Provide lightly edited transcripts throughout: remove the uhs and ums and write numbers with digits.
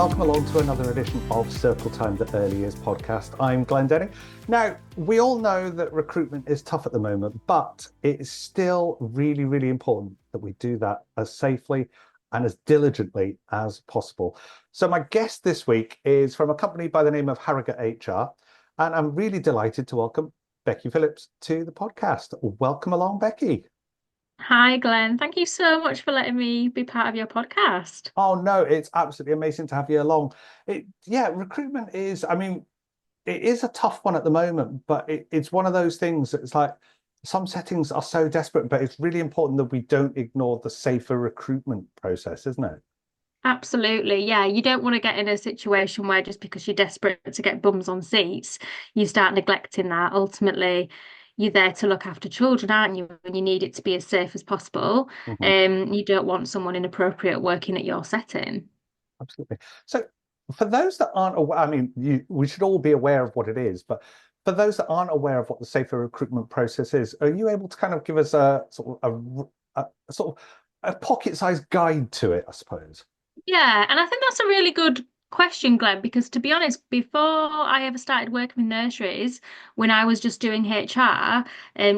welcome along to another edition of Circle Time, the Early Years podcast. I'm Glenn Denning. Now, we all know that recruitment is tough at the moment, but it's still really, really important that we do that as safely and as diligently as possible. So my guest this week is from a company by the name of Harrogate HR, and I'm really delighted to welcome Becky Phillips to the podcast. Welcome along, Becky. Hi, Glenn. Thank you so much for letting me be part of your podcast. Oh no, it's absolutely amazing to have you along. Recruitment is, it is a tough one at the moment, but it's one of those things that it's like some settings are so desperate, but it's really important that we don't ignore the safer recruitment process, isn't it? Absolutely. Yeah, you don't want to get in a situation where just because you're desperate to get bums on seats, you start neglecting that. Ultimately, you're there to look after children, aren't you? And you need it to be as safe as possible. Mhm. You don't want someone inappropriate working at your setting. Absolutely. So for those that aren't aware, we should all be aware of what it is, but for those that aren't aware of what the safer recruitment process is, are you able to kind of give us a sort of a pocket-sized guide to it, I suppose? Yeah, and I think that's a really good question, Glenn, because to be honest, before I ever started working with nurseries, when I was just doing HR,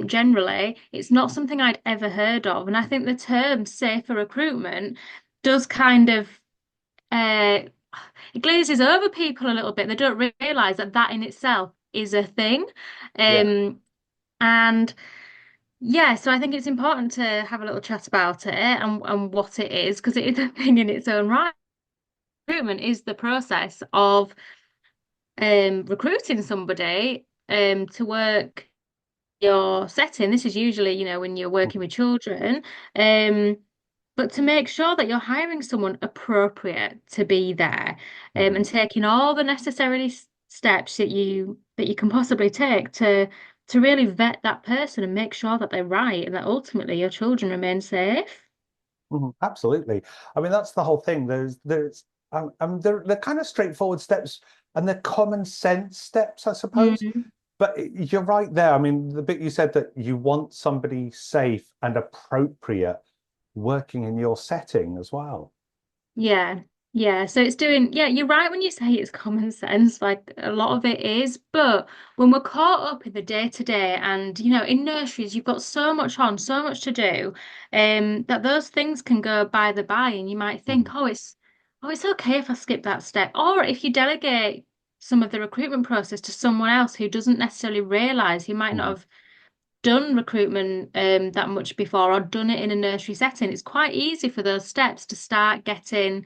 generally, it's not something I'd ever heard of. And I think the term safer recruitment does kind of uh it glazes over people a little bit. They don't realize that that in itself is a thing. Yeah. And yeah, so I think it's important to have a little chat about it and what it is, because it is a thing in its own right. Recruitment is the process of recruiting somebody to work your setting. This is usually, when you're working Mhm. with children, um, but to make sure that you're hiring someone appropriate to be there, Mhm. and taking all the necessary steps that you can possibly take to really vet that person and make sure that they're right and that ultimately your children remain safe. Mhm. Absolutely. I mean, that's the whole thing. They're kind of straightforward steps and they're common sense steps, I suppose. Mm. But you're right there. I mean, the bit you said that you want somebody safe and appropriate working in your setting as well. Yeah, yeah. So it's doing, yeah, you're right when you say it's common sense, like a lot of it is. But when we're caught up in the day to day and, in nurseries, you've got so much on, so much to do, that those things can go by the by. And you might Mhm. think, oh, it's okay if I skip that step. Or if you delegate some of the recruitment process to someone else who doesn't necessarily realize, who might not Mhm. have done recruitment that much before or done it in a nursery setting, it's quite easy for those steps to start getting,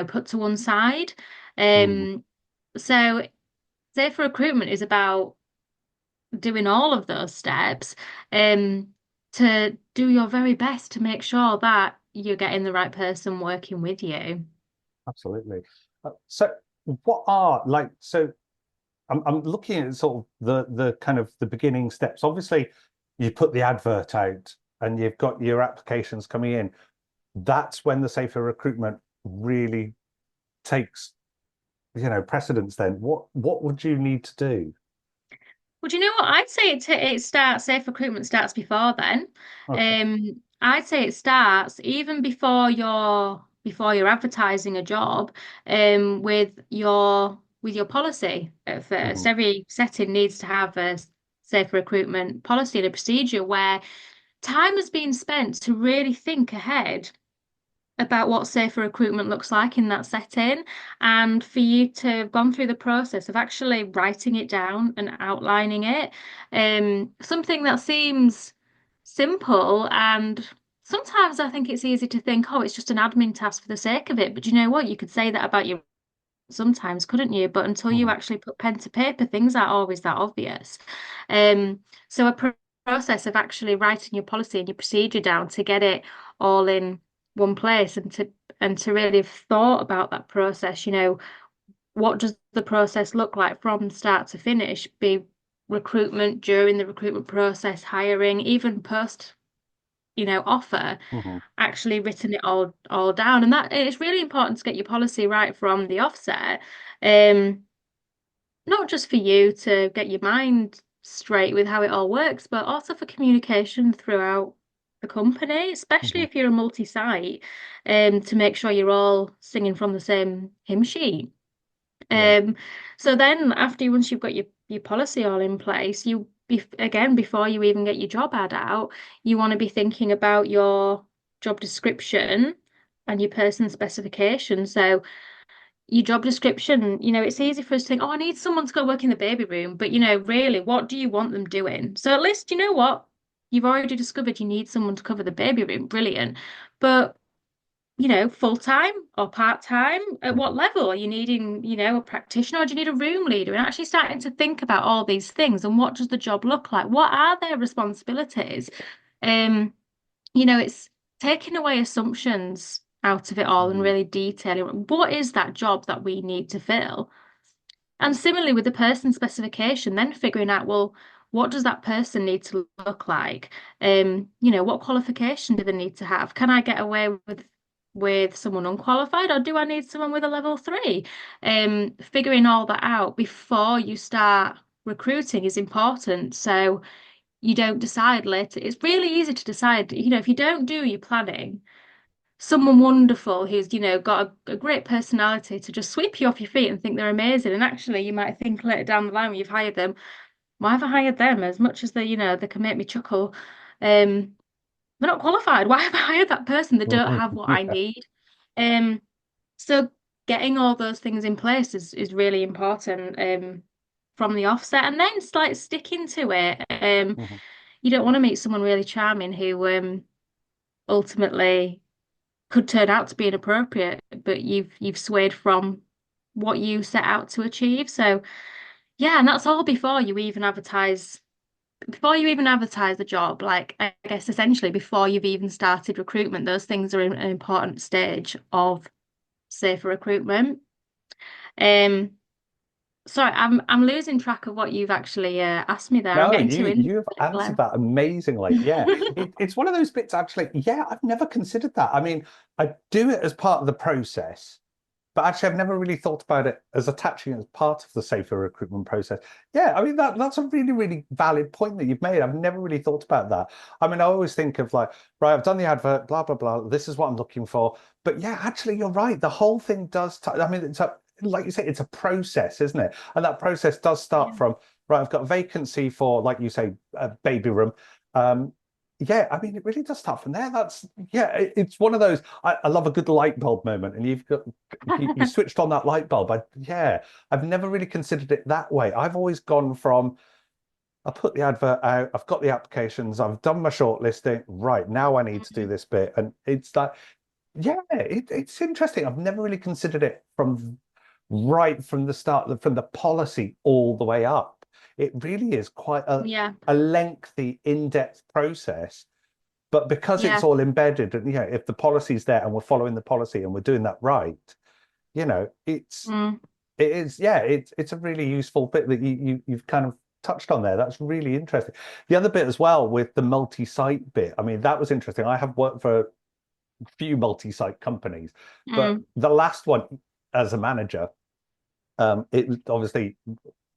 put to one side. Mhm. Um, so safer recruitment is about doing all of those steps um, to do your very best to make sure that you're getting the right person working with you. Absolutely. So what are like so I'm looking at sort of the kind of the beginning steps. Obviously, you put the advert out and you've got your applications coming in. That's when the safer recruitment really takes, precedence then. What would you need to do? Well, do you know what? I'd say it starts, safe recruitment starts before then. Okay. I'd say it starts even before you're advertising a job, with your policy at Hmm. first. Every setting needs to have a safe recruitment policy and a procedure where time has been spent to really think ahead about what safer recruitment looks like in that setting, and for you to have gone through the process of actually writing it down and outlining it. Something that seems simple, and sometimes I think it's easy to think, oh, it's just an admin task for the sake of it. But you know what? You could say that about your sometimes, couldn't you? But until you Hmm. actually put pen to paper, things aren't always that obvious. So a process of actually writing your policy and your procedure down to get it all in one place and to really have thought about that process, what does the process look like from start to finish? Be recruitment, during the recruitment process, hiring, even post, offer, Hmm. actually written it all down. And that it's really important to get your policy right from the offset. Um, Not just for you to get your mind straight with how it all works, but also for communication throughout the company, especially Mhm. if you're a multi-site, to make sure you're all singing from the same hymn sheet. Yeah. Um, so then once you've got your policy all in place, again, before you even get your job ad out, you want to be thinking about your job description and your person specification. So your job description, it's easy for us to think, oh, I need someone to go work in the baby room, but really, what do you want them doing? So at least you know what? You've already discovered you need someone to cover the baby room. Brilliant. But full time or part time? At what Mhm. level? Are you needing, a practitioner, or do you need a room leader? And actually starting to think about all these things and what does the job look like? What are their responsibilities? Um, it's taking away assumptions out of it all and Mhm. really detailing what is that job that we need to fill. And similarly with the person specification, then figuring out, well, what does that person need to look like? What qualification do they need to have? Can I get away with someone unqualified, or do I need someone with a level three? Figuring all that out before you start recruiting is important. So you don't decide later. It's really easy to decide, if you don't do your planning, someone wonderful who's, got a great personality to just sweep you off your feet and think they're amazing. And actually, you might think later down the line when you've hired them, why have I hired them? As much as they can make me chuckle, um, they're not qualified. Why have I hired that person? They don't have what I Yeah. need. Um, so getting all those things in place is really important, from the offset, and then it's like sticking to it. Mhm. You don't want to meet someone really charming who ultimately could turn out to be inappropriate, but you've swayed from what you set out to achieve. So yeah, and that's all before you even advertise the job. Like I guess essentially before you've even started recruitment, those things are an important stage of safer recruitment. Um, sorry, I'm losing track of what you've actually asked me there. I'm No, getting too into you've it, answered Glenn. that amazingly. Yeah, it's one of those bits actually. Yeah, I've never considered that. I mean, I do it as part of the process, but actually, I've never really thought about it as attaching it as part of the safer recruitment process. Yeah, I mean that's a really, really valid point that you've made. I've never really thought about that. I mean, I always think of like, right, I've done the advert, blah blah blah. This is what I'm looking for. But yeah, actually, you're right. The whole thing does. I mean, it's a like you say, it's a process, isn't it? And that process does start Yeah. from right. I've got a vacancy for, like you say, a baby room. Um, yeah, I mean, it really does start from there. That's yeah, it's one of those. I love a good light bulb moment, and you switched on that light bulb. Yeah, I've never really considered it that way. I've always gone from I put the advert out, I've got the applications, I've done my shortlisting. Right now, I need to do Mhm. this bit, and it's like, yeah, it's interesting. I've never really considered it from right from the start, from the policy all the way up. It really is quite Yeah, a lengthy, in-depth process. But because it's yeah, all embedded, and if the policy's there and we're following the policy and we're doing that right, it's mm, it is, yeah, it's a really useful bit that you've kind of touched on there. That's really interesting. The other bit as well with the multi-site bit, I mean, that was interesting. I have worked for a few multi-site companies, but mm, the last one as a manager, it was obviously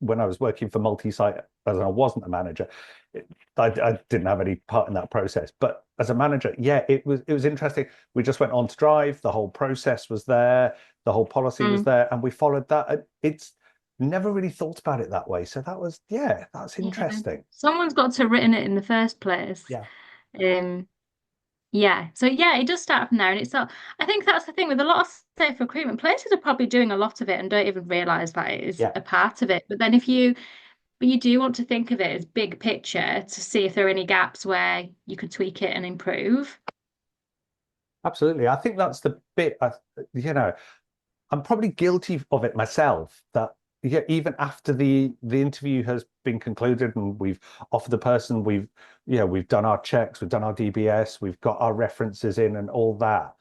when I was working for multi-site, as I wasn't a manager, I didn't have any part in that process. But as a manager, yeah, it was interesting. We just went on to drive. The whole process was there. The whole policy was mm. there, and we followed that. It's never really thought about it that way. So yeah, that's Yeah. interesting. Someone's got to have written it in the first place. Yeah, Um, yeah. So yeah, it does start from there, and I think that's the thing with a lot of safe recruitment. Places are probably doing a lot of it and don't even realise that it is yeah, a part of it. But then but you do want to think of it as big picture to see if there are any gaps where you could tweak it and improve. absolutely. I think that's the bit. You know, I'm probably guilty of it myself that yeah, even after the interview has been concluded and we've offered the person, we've done our checks, we've done our DBS, we've got our references in and all that.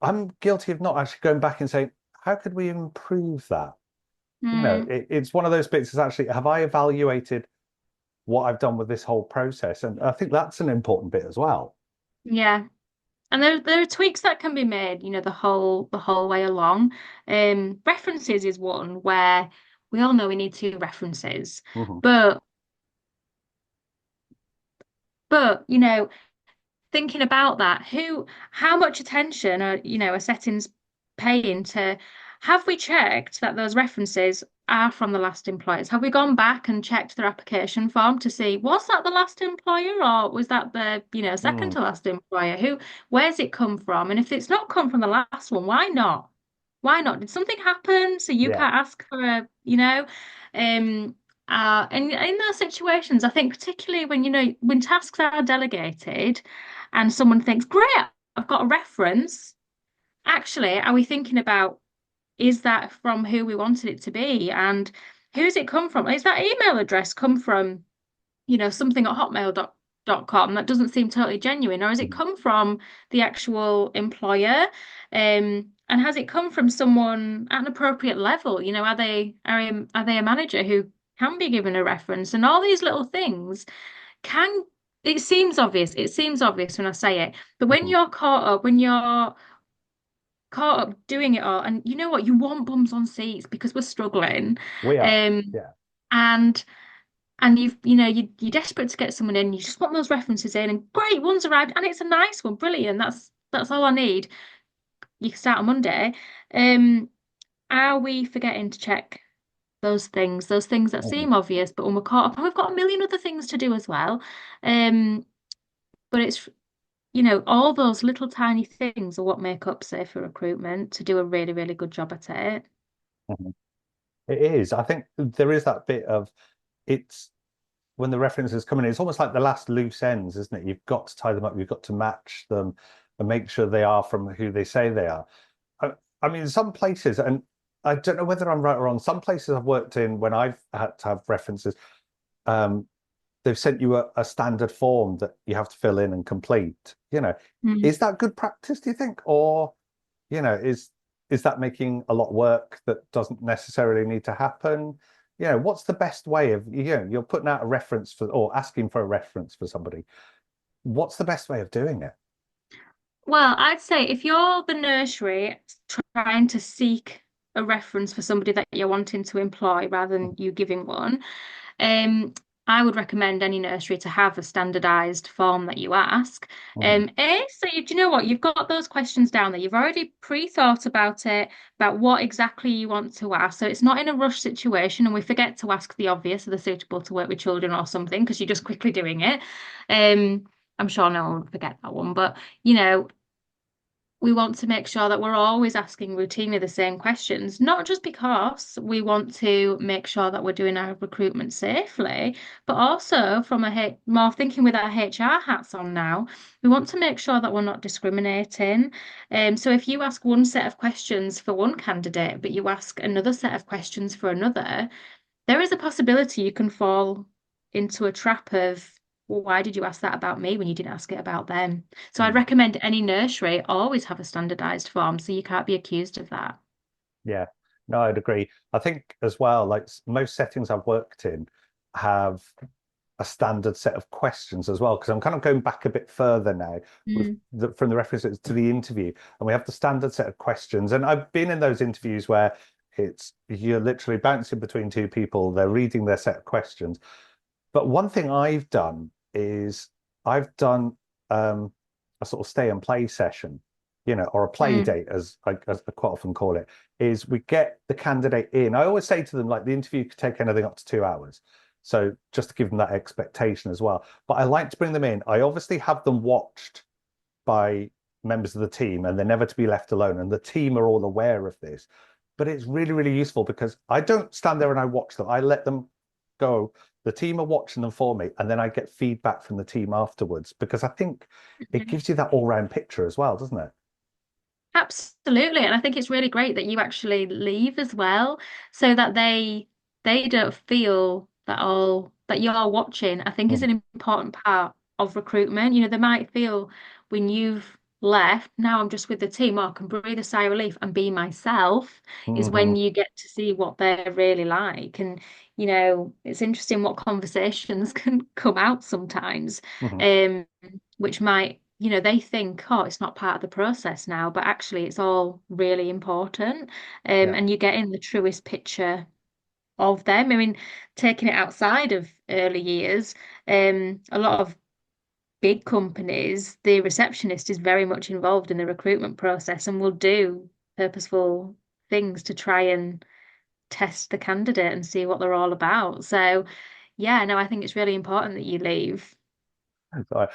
I'm guilty of not actually going back and saying, how could we improve that? Mm, It's one of those bits is actually, have I evaluated what I've done with this whole process? And I think that's an important bit as well. yeah. And there are tweaks that can be made, the whole way along. References is one where we all know we need two references. Mhm. But but thinking about that, how much attention are, are settings paying to, have we checked that those references are from the last employers? Have we gone back and checked their application form to see, was that the last employer or was that the, second Mm, to last employer? Where's it come from? And if it's not come from the last one, why not? Why not? Did something happen so you yeah. can't ask for um, and in those situations, I think particularly when, when tasks are delegated and someone thinks, great, I've got a reference. Actually, are we thinking about, is that from who we wanted it to be? And who's it come from? Is that email address come from, something at hotmail.com that doesn't seem totally genuine? Or has it Mhm. come from the actual employer? And has it come from someone at an appropriate level? Are they a manager who can be given a reference? And all these little things can, it seems obvious. It seems obvious when I say it. But Mhm. when you're caught up doing it all, and you know what, you want bums on seats because we're struggling. We are. Um, Yeah. and you're desperate to get someone in, you just want those references in, and great, one's arrived, and it's a nice one, brilliant. That's all I need. You can start on Monday. Um, are we forgetting to check those things that Mhm. seem obvious, but when we're caught up, and we've got a million other things to do as well. Um, but it's all those little tiny things are what make up Safer Recruitment to do a really, really good job at it. Mhm. It is. I think there is that bit of it's when the references come in, it's almost like the last loose ends, isn't it? You've got to tie them up, you've got to match them and make sure they are from who they say they are. I, I mean, some places, and I don't know whether I'm right or wrong, some places I've worked in when I've had to have references, um, they've sent you a standard form that you have to fill in and complete. Mm. Is that good practice, do you think? Or, is that making a lot of work that doesn't necessarily need to happen? What's the best way of, you're putting out a reference for or asking for a reference for somebody. What's the best way of doing it? Well, I'd say if you're the nursery trying to seek a reference for somebody that you're wanting to employ rather than you giving one, um, I would recommend any nursery to have a standardized form that you ask. Mhm. So do you know what? You've got those questions down there. You've already pre-thought about it, about what exactly you want to ask. So it's not in a rush situation, and we forget to ask the obvious, are they suitable to work with children or something, because you're just quickly doing it. I'm sure no one would forget that one, but you know, we want to make sure that we're always asking routinely the same questions, not just because we want to make sure that we're doing our recruitment safely, but also from more thinking with our HR hats on now, we want to make sure that we're not discriminating. So if you ask one set of questions for one candidate, but you ask another set of questions for another, there is a possibility you can fall into a trap of, well, why did you ask that about me when you didn't ask it about them? So I'd Mm. recommend any nursery always have a standardized form so you can't be accused of that. Yeah, no, I'd agree. I think as well, like most settings I've worked in have a standard set of questions as well, because I'm kind of going back a bit further now Mm. from the references to the interview, and we have the standard set of questions. And I've been in those interviews where you're literally bouncing between two people, they're reading their set of questions. But one thing I've done is I've done a sort of stay and play session, or a play Mm. date, as I quite often call it, is we get the candidate in. I always say to them, like, the interview could take anything up to 2 hours. So just to give them that expectation as well. But I like to bring them in. I obviously have them watched by members of the team and they're never to be left alone. And the team are all aware of this. But it's really, really useful because I don't stand there and I watch them. I let them go. The team are watching them for me, and then I get feedback from the team afterwards because I think it gives you that all-round picture as well, doesn't it? Absolutely. And I think it's really great that you actually leave as well so that they don't feel that you're watching, I think is Mhm. an important part of recruitment. They might feel when you've left, now I'm just with the team, or I can breathe a sigh of relief and be myself, is when Mhm. you get to see what they're really like. And, it's interesting what conversations can come out sometimes. Mhm. Um, which might, they think, oh, it's not part of the process now, but actually it's all really important. Yeah. And you're getting the truest picture of them. I mean, taking it outside of early years, a lot of big companies, the receptionist is very much involved in the recruitment process and will do purposeful things to try and test the candidate and see what they're all about. So, yeah, no, I think it's really important that you leave. Sorry,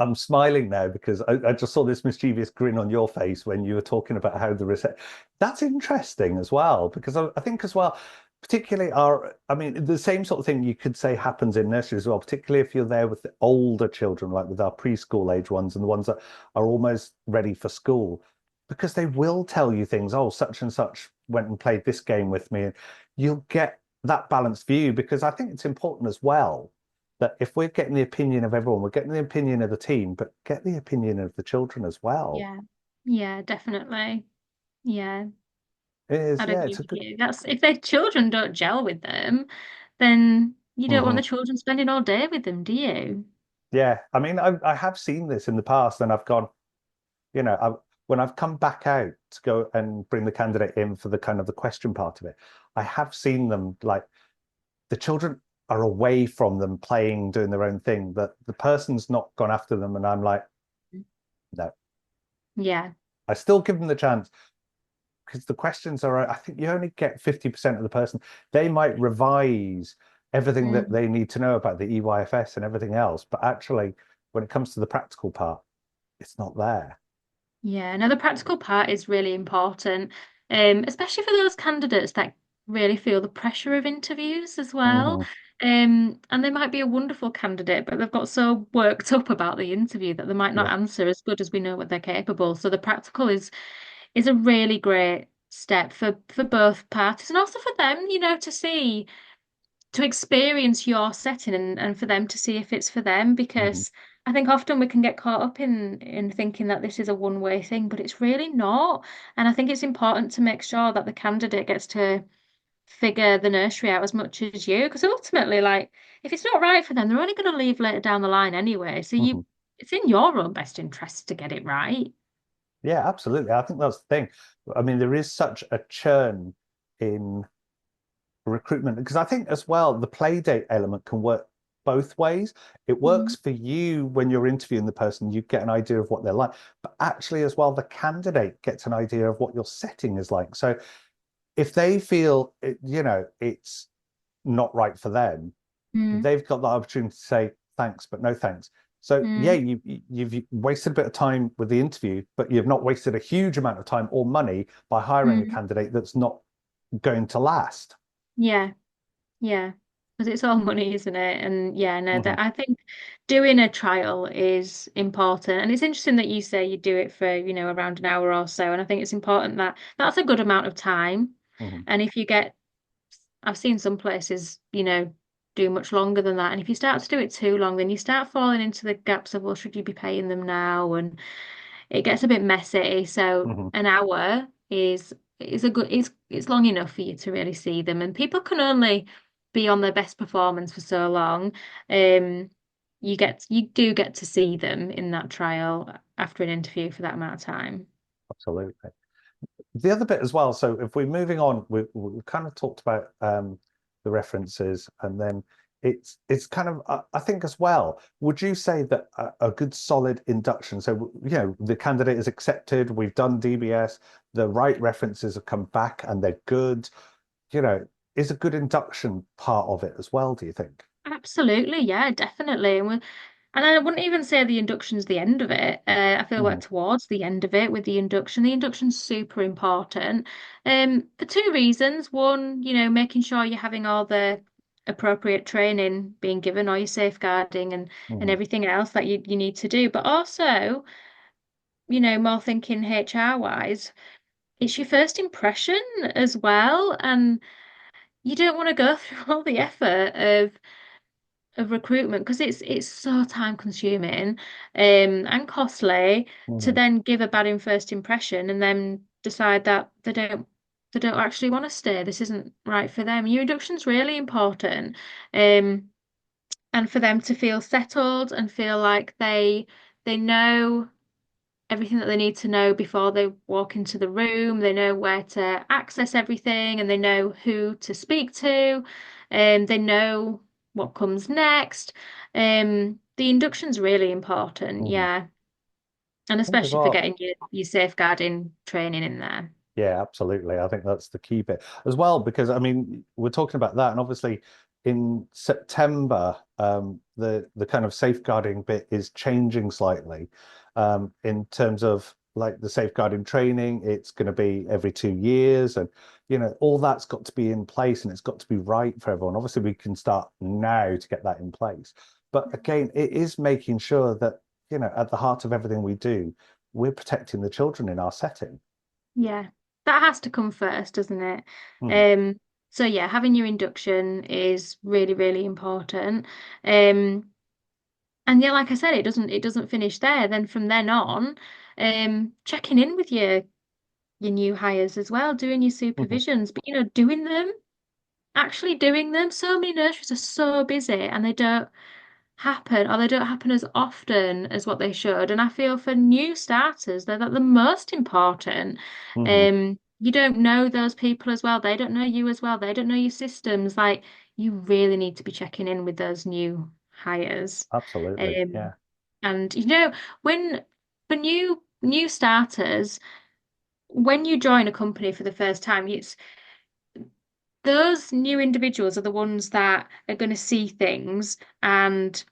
I'm smiling now because I just saw this mischievous grin on your face when you were talking about how the reset. That's interesting as well because I think as well, particularly I mean, the same sort of thing you could say happens in nursery as well, particularly if you're there with the older children, like with our preschool age ones and the ones that are almost ready for school, because they will tell you things. Oh, such and such went and played this game with me, and you'll get that balanced view because I think it's important as well that if we're getting the opinion of everyone, we're getting the opinion of the team, but get the opinion of the children as well. Yeah. Yeah, definitely. Yeah, It is, I'd yeah, agree it's a with good. you. That's if their children don't gel with them, then you don't want the Mhm. children spending all day with them, do you? Yeah, I mean, I have seen this in the past, and I've gone, you know, when I've come back out to go and bring the candidate in for the kind of the question part of it, I have seen them like the children are away from them playing, doing their own thing, but the person's not gone after them, and I'm like, no, Yeah. I still give them the chance because the questions are, I think you only get 50% of the person. They might revise everything that Mm. they need to know about the EYFS and everything else, but actually, when it comes to the practical part, it's not there. Yeah, no, the practical part is really important, especially for those candidates that really feel the pressure of interviews as well. Hmm. And they might be a wonderful candidate, but they've got so worked up about the interview that they might not Yeah. answer as good as we know what they're capable. So the practical is a really great step for both parties and also for them, to see to experience your setting and for them to see if it's for them Hmm. because I think often we can get caught up in thinking that this is a one-way thing, but it's really not. And I think it's important to make sure that the candidate gets to figure the nursery out as much as you, because ultimately, like, if it's not right for them, they're only going to leave later down the line anyway. So Hmm. it's in your own best interest to get it right. Yeah, absolutely. I think that's the thing. I mean, there is such a churn in recruitment because I think as well the play date element can work both ways. It works Mm. for you when you're interviewing the person, you get an idea of what they're like, but actually as well the candidate gets an idea of what your setting is like. So if they feel it's not right for them, Mm. they've got the opportunity to say thanks, but no thanks. So yeah, Mm. you've wasted a bit of time with the interview, but you've not wasted a huge amount of time or money by hiring a Mm. candidate that's not going to last. Yeah. Yeah, because it's all money, isn't it? And yeah, no, Hmm. that I think doing a trial is important. And it's interesting that you say you do it for, around an hour or so. And I think it's important that that's a good amount of time. Hmm. And if you get, I've seen some places, do much longer than that. And if you start to do it too long, then you start falling into the gaps of, well, should you be paying them now? And it gets a bit messy. So Hmm. an hour is a good it's long enough for you to really see them. And people can only be on their best performance for so long. Um, you do get to see them in that trial after an interview for that amount of time. Absolutely. The other bit as well. So if we're moving on, we've kind of talked about the references, and then it's kind of I think as well. Would you say that a good solid induction? So the candidate is accepted. We've done DBS. The right references have come back, and they're good. You know, is a good induction part of it as well? Do you think? Absolutely, yeah, definitely. And I wouldn't even say the induction's the end of it. I feel Hmm. like towards the end of it with the induction. The induction's super important. For two reasons. One, making sure you're having all the appropriate training being given, all your safeguarding and Hmm. everything else that you need to do. But also, more thinking HR wise, it's your first impression as well. And you don't want to go through all the effort of recruitment because it's so time consuming and costly to Hmm. then give a bad in first impression and then decide that they don't actually want to stay. This isn't right for them. Your induction's really important. Um and for them to feel settled and feel like they know everything that they need to know before they walk into the room. They know where to access everything and they know who to speak to, and they know what comes next. The induction's really important, Mhm. yeah. And I think as especially for well. getting your safeguarding training in there. Yeah, absolutely. I think that's the key bit as well, because I mean, we're talking about that, and obviously in September, the kind of safeguarding bit is changing slightly, in terms of like the safeguarding training. It's going to be every 2 years, and all that's got to be in place, and it's got to be right for everyone. Obviously, we can start now to get that in place, but again, it is making sure that at the heart of everything we do, we're protecting the children in our setting. Yeah, that has to come first, doesn't it? Mhm. Um, so yeah, having your induction is really, really important. Um, and yeah, like I said, it doesn't finish there. Then from then on, checking in with your new hires as well, doing your Mhm. supervisions, but doing them, actually doing them. So many nurseries are so busy and they don't happen as often as what they should. And I feel for new starters, they're the most important. Mhm. You don't know those people as well. They don't know you as well. They don't know your systems. Like you really need to be checking in with those new hires. Absolutely. Um, Yeah. and when for new starters, when you join a company for the first time, it's those new individuals are the ones that are going to see things and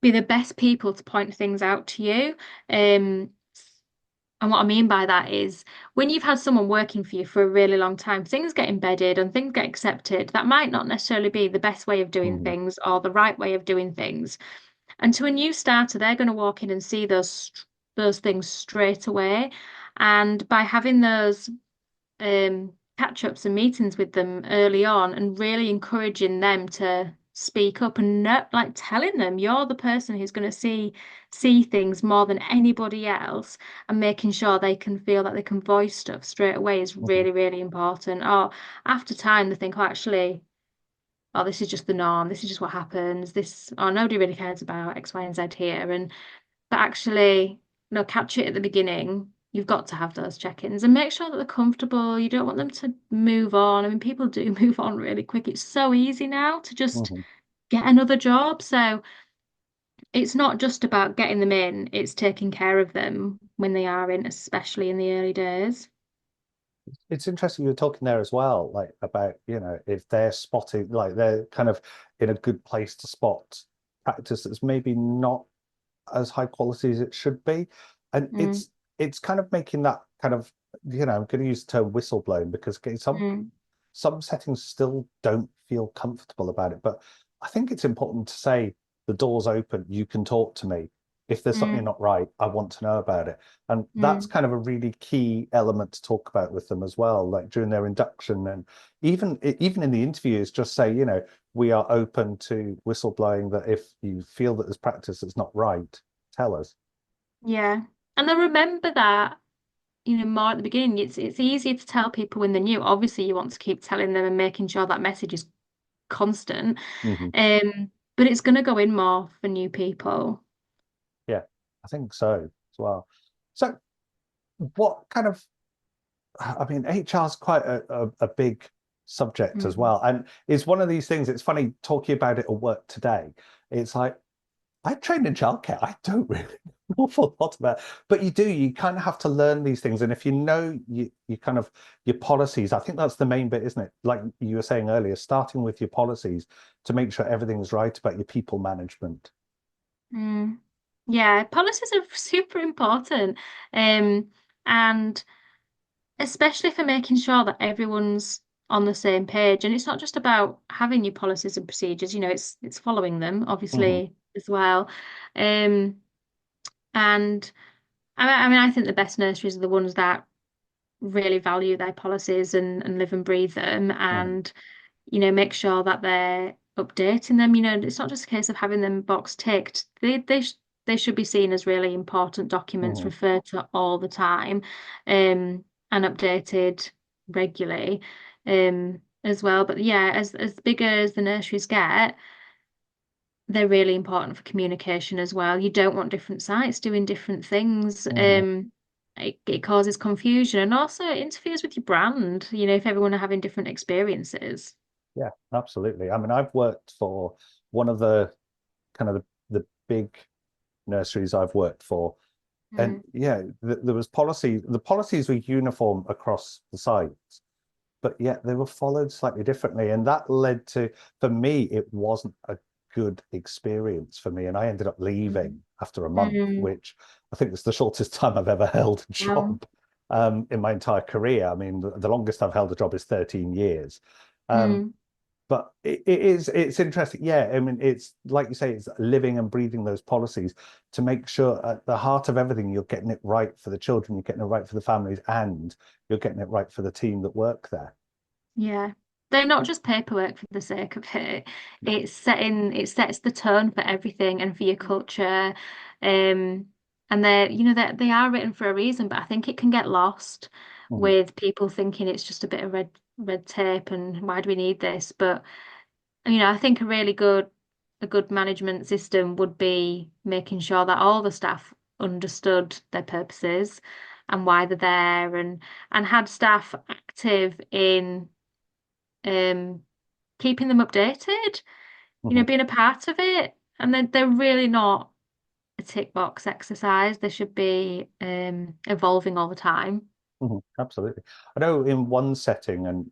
be the best people to point things out to you. Um, and what I mean by that is when you've had someone working for you for a really long time, things get embedded and things get accepted. That might not necessarily be the best way of doing Mhm. things or the right way of doing things. And to a new starter, they're going to walk in and see those things straight away. And by having those catch-ups and meetings with them early on and really encouraging them to speak up and like telling them you're the person who's going to see things more than anybody else and making sure they can feel that they can voice stuff straight away is Mhm. really, really important. Or after time they think, oh, actually, oh, this is just the norm, this is just what happens, this, oh, nobody really cares about X, Y, and Z here. And but actually, catch it at the beginning. You've got to have those check-ins and make sure that they're comfortable. You don't want them to move on. I mean, people do move on really quick. It's so easy now to just Mhm. get another job. So it's not just about getting them in, it's taking care of them when they are in, especially in the early days. It's interesting you were talking there as well, like about, if they're spotting, like they're kind of in a good place to spot practice that's maybe not as high quality as it should be. And Mm, it's kind of making that kind of, I'm going to use the term whistleblowing, because okay, mm, some settings still don't feel comfortable about it. But I think it's important to say the door's open, you can talk to me. If there's something mm, not right, I want to know about it. And that's mm. kind of a really key element to talk about with them as well, like during their induction. And even in the interviews, just say, we are open to whistleblowing, that if you feel that there's practice that's not right, tell us. Yeah. And then remember that more at the beginning. It's easier to tell people when they're new. Obviously, you want to keep telling them and making sure that message is constant. Hmm. But it's going to go in more for new people. Yeah, I think so as well. So what kind of, I mean, HR is quite a big subject as Mm, well. And it's one of these things, it's funny talking about it at work today. It's like, I trained in childcare. I don't really know an awful lot about it. But you kind of have to learn these things. And if you know you kind of your policies, I think that's the main bit, isn't it? Like you were saying earlier, starting with your policies to make sure everything's right about your people management. mm. Yeah, policies are super important. And especially for making sure that everyone's on the same page. And it's not just about having your policies and procedures, it's following them, Hmm. obviously, as well. Um, and I mean, I think the best nurseries are the ones that really value their policies and live and breathe them Hmm. and make sure that they're updating them. It's not just a case of having them box ticked. They should be seen as really important documents Hmm. referred to all the time, and updated regularly, as well. But yeah, as bigger as the nurseries get, they're really important for communication as well. You don't want different sites doing different things. Hmm. It causes confusion and also it interferes with your brand, if everyone are having different experiences. Yeah, absolutely. I mean, I've worked for one of the kind of the big nurseries I've worked for. And Mm. yeah, there was policy. The policies were uniform across the sites, but yet they were followed slightly differently. And that led to, for me, it wasn't a good experience for me. And I ended up leaving Mm. after a month, Mm. which I think was the shortest time I've ever held a Wow. job in my entire career. I mean, the longest I've held a job is 13 years. Um, Mm. but it's interesting. Yeah, I mean, it's like you say, it's living and breathing those policies to make sure at the heart of everything, you're getting it right for the children, you're getting it right for the families, and you're getting it right for the team that work there. Yeah. They're not just paperwork for the sake of it. No. It sets the tone for everything and for your culture. Um, and they are written for a reason, but I think it can get lost Mhm, with people thinking it's just a bit of red tape and why do we need this? But I think a good management system would be making sure that all the staff understood their purposes and why they're there and had staff active in um, keeping them updated, mhm, being a part of it. And they're really not a tick box exercise. They should be evolving all the time. mhm, absolutely. I know in one setting, and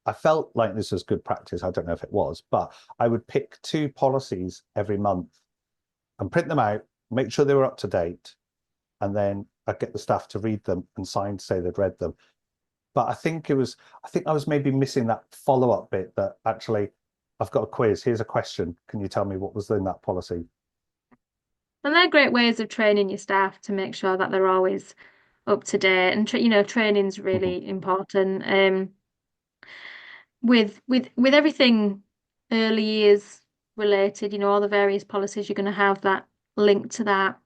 I felt like this was good practice. I don't know if it was, but I would pick two policies every month and print them out, make sure they were up to date, and then I'd get the staff to read them and sign to say they'd read them. But I think I was maybe missing that follow-up bit that actually, I've got a quiz. Here's a question. Can you tell me what was in that policy? And they're great ways of training your staff to make sure that they're always up to date. And training's Mhm, really important. With everything early years related, all the various policies you're going to have that link to that.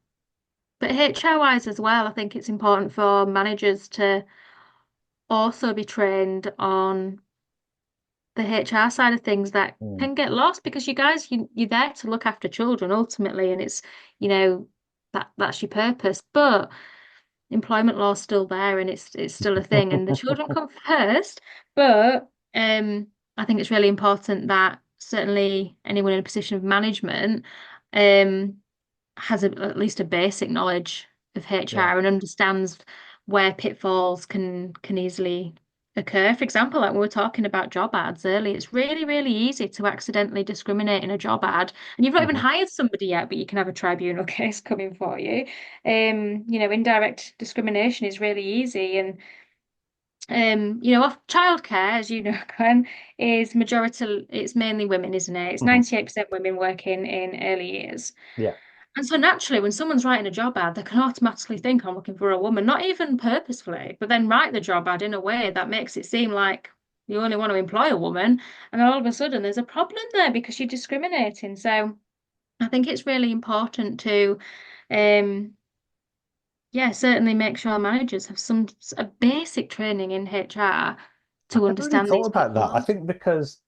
But HR wise as well, I think it's important for managers to also be trained on the HR side of things that mm, can get lost because you guys you're there to look after children ultimately, and it's you know that's your purpose. But employment law's still there, and it's still a thing, and the children come first. But I think it's really important that certainly anyone in a position of management um has at least a basic knowledge of yeah. HR and understands where pitfalls can easily occur. For example, like we were talking about job ads earlier, it's really, really easy to accidentally discriminate in a job ad. And you've not even Mhm, hired somebody yet, but you can have a tribunal case coming for you. Indirect discrimination is really easy. And off childcare, as you know, Glenn, it's mainly women, isn't it? It's mhm. 98% women working in early years. Yeah. And so naturally, when someone's writing a job ad, they can automatically think I'm looking for a woman, not even purposefully, but then write the job ad in a way that makes it seem like you only want to employ a woman. And then all of a sudden, there's a problem there because you're discriminating. So I think it's really important to, um, yeah, certainly make sure managers have a basic training in HR I to never really understand thought these about that. I pitfalls. think because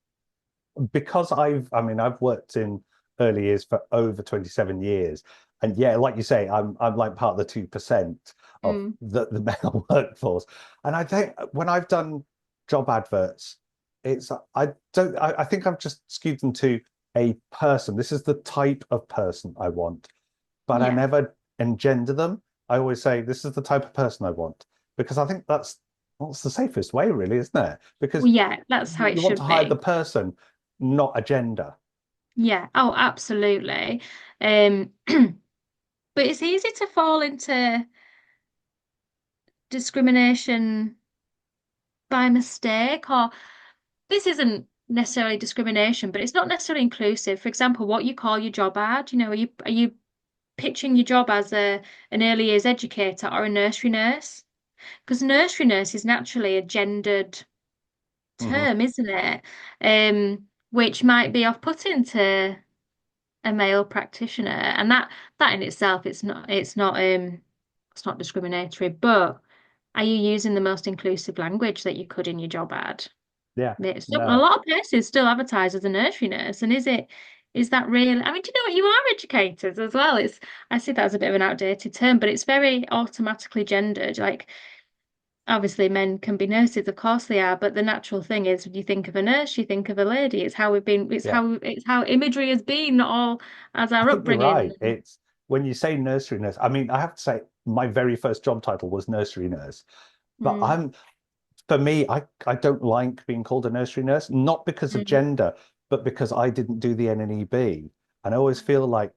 I mean, I've worked in early years for over 27 years. And yeah, like you say, I'm like part of the 2% of Mm, the male workforce. And I think when I've done job adverts, it's I think I've just skewed them to a person. This is the type of person I want, but I yeah. never engender them. I always say this is the type of person I want because I think that's the safest way, really, isn't it? Well, Because yeah, that's how it you want to should hire the be. person, not a gender. Yeah. Oh, absolutely. Um, but it's easy to fall into discrimination by mistake, or this isn't necessarily discrimination, but it's not necessarily inclusive. For example, what you call your job ad, are you pitching your job as an early years educator or a nursery nurse? Because nursery nurse is naturally a gendered Hmm. term, isn't it? Which might be off-putting to a male practitioner, and that in itself, it's not discriminatory, but are you using the most inclusive language that you could in your job ad? Yeah, A no, lot of places still advertise as a nursery nurse, and is that real? I mean, do you know what? You are educators as well. I see that as a bit of an outdated term, but it's very automatically gendered. Like obviously men can be nurses, of course they are, but the natural thing is when you think of a nurse, you think of a lady. It's how we've been, Yeah. it's how imagery has been all as I our think you're upbringing. right. It's when you say nursery nurse, I mean, I have to say my very first job title was nursery nurse. But Mm, for me, I don't like being called a nursery nurse, not because of mm, gender, but because I didn't do the NNEB. And I always feel like,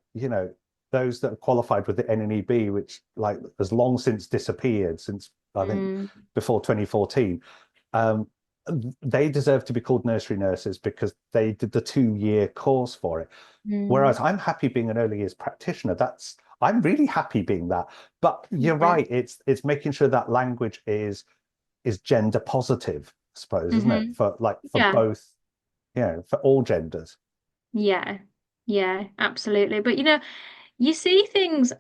those that are qualified with the NNEB, which like has long since disappeared since I think mm, before 2014, um, they deserve to be called nursery nurses because they did the 2-year course for it. mm. Whereas I'm happy being an early years practitioner. I'm really happy being that. But you're Yeah. right, it's making sure that language is gender positive, I suppose, isn't it? Hmm. For Yeah. both, for all genders. Yeah. Yeah, absolutely. But you see things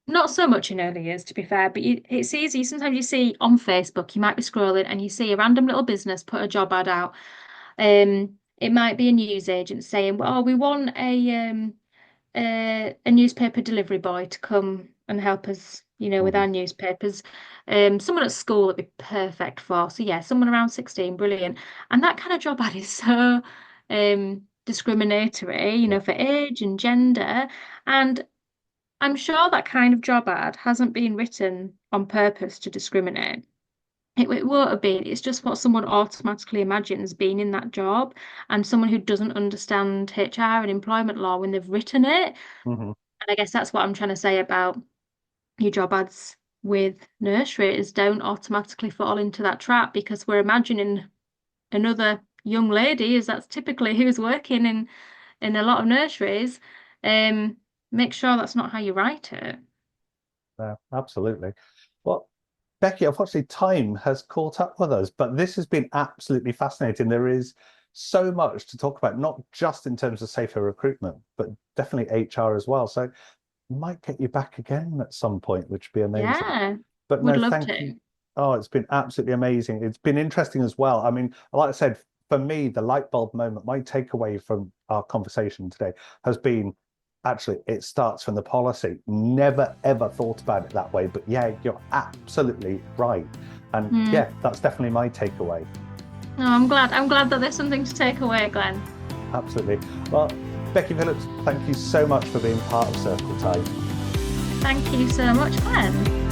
not so much in early years, to be fair, but it's easy. Sometimes you see on Facebook, you might be scrolling and you see a random little business put a job ad out. It might be a news agent saying, "Well, we want a newspaper delivery boy to come and help us, with Mhm. our newspapers." Someone at school would be perfect for. So yeah, someone around 16, brilliant. And that kind of job ad is so discriminatory, Yeah. for age and gender. And I'm sure that kind of job ad hasn't been written on purpose to discriminate. It won't have been. It's just what someone automatically imagines being in that job, and someone who doesn't understand HR and employment law when they've written it. Hmm. And I guess that's what I'm trying to say about your job ads with nurseries. Don't automatically fall into that trap because we're imagining another young lady, as that's typically who's working in a lot of nurseries. Um, make sure that's not how you write it. Yeah, absolutely. Well, Becky, unfortunately, time has caught up with us, but this has been absolutely fascinating. There is so much to talk about, not just in terms of safer recruitment, but definitely HR as well. So might get you back again at some point, which would be amazing. Yeah, But would no, love thank you. to. Oh, it's been absolutely amazing. It's been interesting as well. I mean, like I said, for me, the light bulb moment, my takeaway from our conversation today has been actually it starts from the policy. Never ever thought about it that way. But yeah, you're absolutely right. And Hmm. yeah, that's definitely my takeaway. No, I'm glad. I'm glad that there's something to take away, Glenn. Absolutely. Well, Becky Phillips, thank you so much for being part of Circle Time. Thank you so much, Glenn.